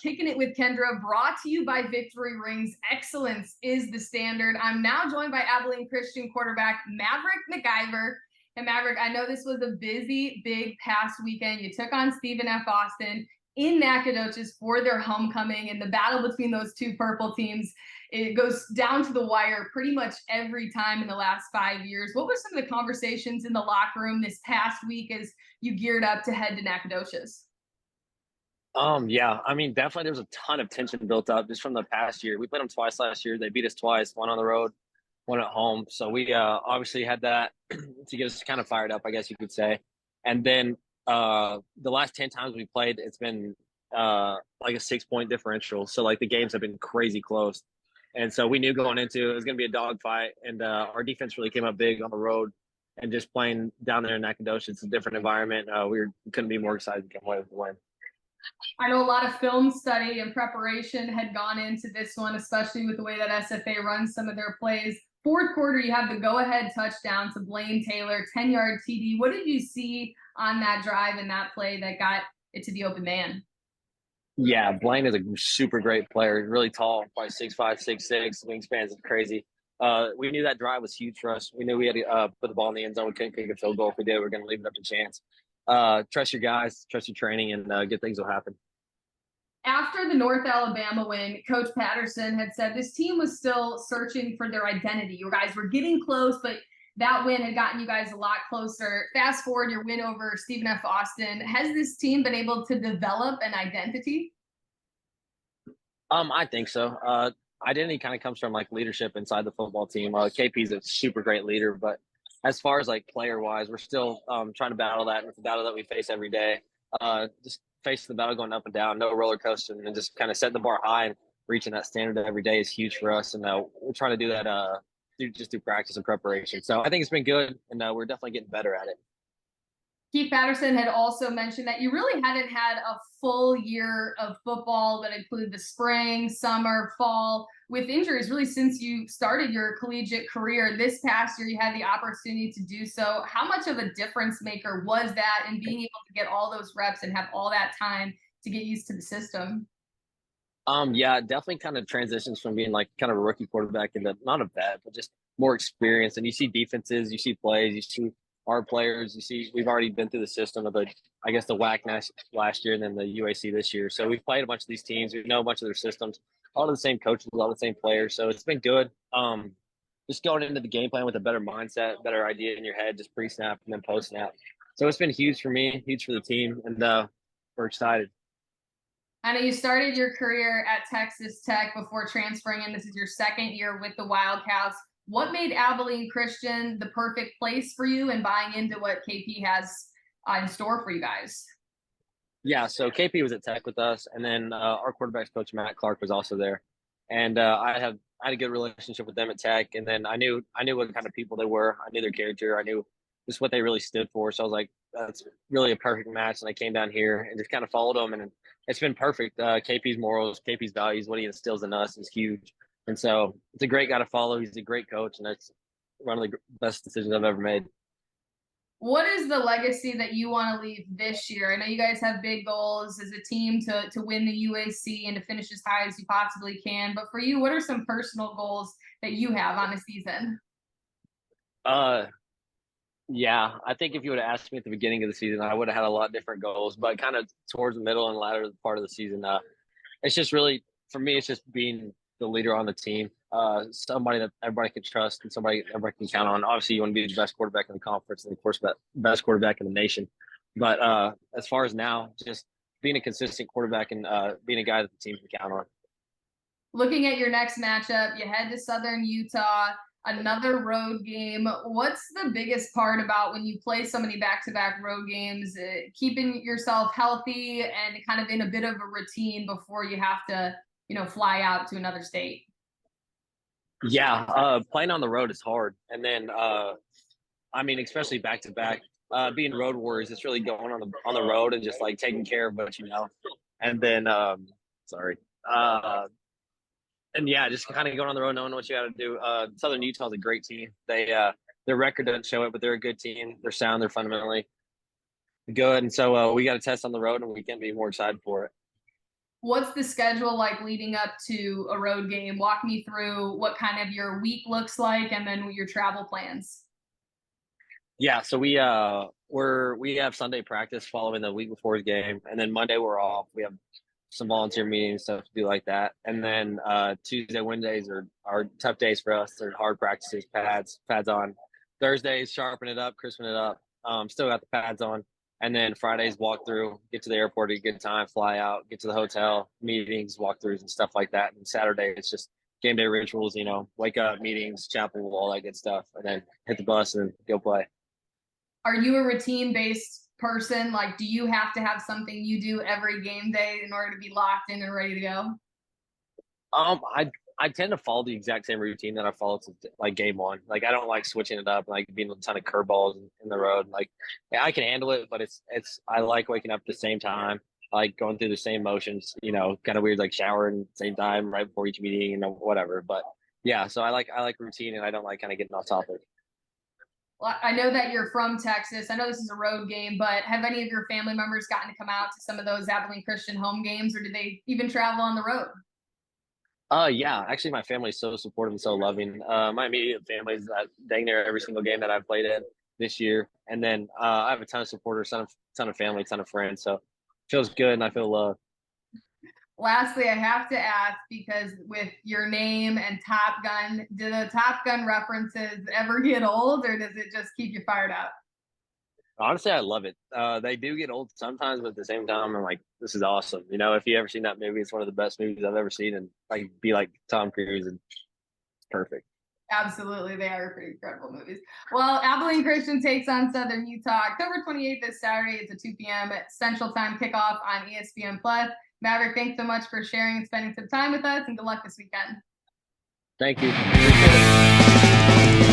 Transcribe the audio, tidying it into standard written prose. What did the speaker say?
Kicking It with Kendra, brought to you by Victory Rings. Excellence is the standard. I'm now joined by Abilene Christian quarterback Maverick McIvor. And Maverick, I know this was a busy, big past weekend. You took on Stephen F. Austin in Nacogdoches for their homecoming, and the battle between those two purple teams, it goes down to the wire pretty much every time in the last 5 years. What were some of the conversations in the locker room this past week as you geared up to head to Nacogdoches? Yeah, I mean, definitely there's a ton of tension built up just from the past year. We played them twice last year. They beat us twice, one on the road, one at home. So we obviously had that to get us kind of fired up, I guess you could say. And then the last 10 times we played, it's been like a 6-point differential. So like the games have been crazy close. And so we knew going into it was going to be a dogfight. And our defense really came up big on the road. And just playing down there in Nacogdoches, it's a different environment. We couldn't be more excited to come away with the win. I know a lot of film study and preparation had gone into this one, especially with the way that SFA runs some of their plays. Fourth quarter, you have the go-ahead touchdown to Blaine Taylor, 10-yard TD. What did you see on that drive and that play that got it to the open man? Yeah, Blaine is a super great player, really tall, probably 6'5", 6'6", wingspan is crazy. We knew that drive was huge for us. We knew we had to put the ball in the end zone. We couldn't kick a field goal. If we did, we were going to leave it up to chance. Trust your guys, trust your training, and good things will happen. After the North Alabama win, Coach Patterson had said this team was still searching for their identity. You guys were getting close, but that win had gotten you guys a lot close. Fast forward your win over Stephen F. Austin. Has this team been able to develop an identity? I think so. Identity kind of comes from like leadership inside the football team. KP is a super great leader, but as far as like player wise, we're still trying to battle that. It's a battle that we face every day. Just facing the battle going up and down, no roller coaster, and just kind of setting the bar high and reaching that standard every day is huge for us. And we're trying to do that through practice and preparation. So I think it's been good, and we're definitely getting better at it. Keith Patterson had also mentioned that you really hadn't had a full year of football that included the spring, summer, fall, with injuries really since you started your collegiate career. This past year, you had the opportunity to do so. How much of a difference maker was that in being able to get all those reps and have all that time to get used to the system? Yeah, definitely kind of transitions from being like kind of a rookie quarterback into not a vet, but just more experience. And you see defenses, you see plays, you see our players, you see we've already been through the system of the WAC last year and then the UAC this year. So we've played a bunch of these teams. We know a bunch of their systems, all of the same coaches, all the same players. So it's been good. Just going into the game plan with a better mindset, better idea in your head, just pre-snap and then post-snap. So it's been huge for me, huge for the team, and we're excited. I know you started your career at Texas Tech before transferring in. This is your second year with the Wildcats. What made Abilene Christian the perfect place for you and buying into what KP has in store for you guys? Yeah, so KP was at Tech with us, and then our quarterbacks coach Matt Clark was also there, and I had a good relationship with them at Tech, and then I knew what kind of people they were. I knew their character. I knew just what they really stood for. So I was like, that's really a perfect match. And I came down here and just kind of followed them, and it's been perfect. KP's morals, KP's values, what he instills in us is huge. And so it's a great guy to follow. He's a great coach, and that's one of the best decisions I've ever made. What is the legacy that you want to leave this year? I know you guys have big goals as a team to win the UAC and to finish as high as you possibly can. But for you, what are some personal goals that you have on the season? Yeah, I think if you would have asked me at the beginning of the season, I would have had a lot different goals. But kind of towards the middle and latter part of the season, it's just really, for me, it's just being the leader on the team, somebody that everybody can trust and somebody everybody can count on. Obviously, you want to be the best quarterback in the conference and, of course, best quarterback in the nation. But as far as now, just being a consistent quarterback and being a guy that the team can count on. Looking at your next matchup, you head to Southern Utah, another road game. What's the biggest part about when you play so many back-to-back road games, keeping yourself healthy and kind of in a bit of a routine before you have to fly out to another state? Yeah, playing on the road is hard. And then, I mean, especially back to back, being road warriors, it's really going on the road and just like taking care of what you know. And then, and yeah, just kind of going on the road, knowing what you got to do. Southern Utah is a great team. Their record doesn't show it, but they're a good team. They're sound. They're fundamentally good. And so we got to test on the road, and we can't be more excited for it. What's the schedule like leading up to a road game? Walk me through what kind of your week looks like and then your travel plans. Yeah, so we have Sunday practice following the week before's game, and then Monday we're off. We have some volunteer meetings, stuff to do like that. And then Tuesday, Wednesdays are tough days for us. They're hard practices, pads on. Thursdays, sharpen it up, crispen it up. Still got the pads on. And then Fridays, walk through, get to the airport at a good time, fly out, get to the hotel, meetings, walkthroughs, and stuff like that. And Saturday, it's just game day rituals, wake up, meetings, chapel, all that good stuff, and then hit the bus and go play. Are you a routine-based person? Like, do you have to have something you do every game day in order to be locked in and ready to go? I tend to follow the exact same routine that I follow to like game one. Like I don't like switching it up, like being a ton of curveballs in the road. Like yeah, I can handle it, but it's I like waking up at the same time, like going through the same motions. Kind of weird, like showering at the same time right before each meeting, whatever. But yeah, so I like routine, and I don't like kind of getting off topic. Well, I know that you're from Texas. I know this is a road game, but have any of your family members gotten to come out to some of those Abilene Christian home games, or do they even travel on the road? Yeah, actually, my family's so supportive and so loving. My immediate family's dang near every single game that I've played in this year, and then I have a ton of supporters, ton of family, ton of friends. So it feels good, and I feel loved. Lastly, I have to ask, because with your name and Top Gun, do the Top Gun references ever get old, or does it just keep you fired up? Honestly, I love it. They do get old sometimes, but at the same time, I'm like, this is awesome. If you ever seen that movie, it's one of the best movies I've ever seen, and I be like Tom Cruise, and it's perfect. Absolutely, they are pretty incredible movies. Well, Abilene Christian takes on Southern Utah October 28th this Saturday. It's a 2 p.m. Central Time kickoff on ESPN Plus. Maverick, thanks so much for sharing and spending some time with us, and good luck this weekend. Thank you. Appreciate it.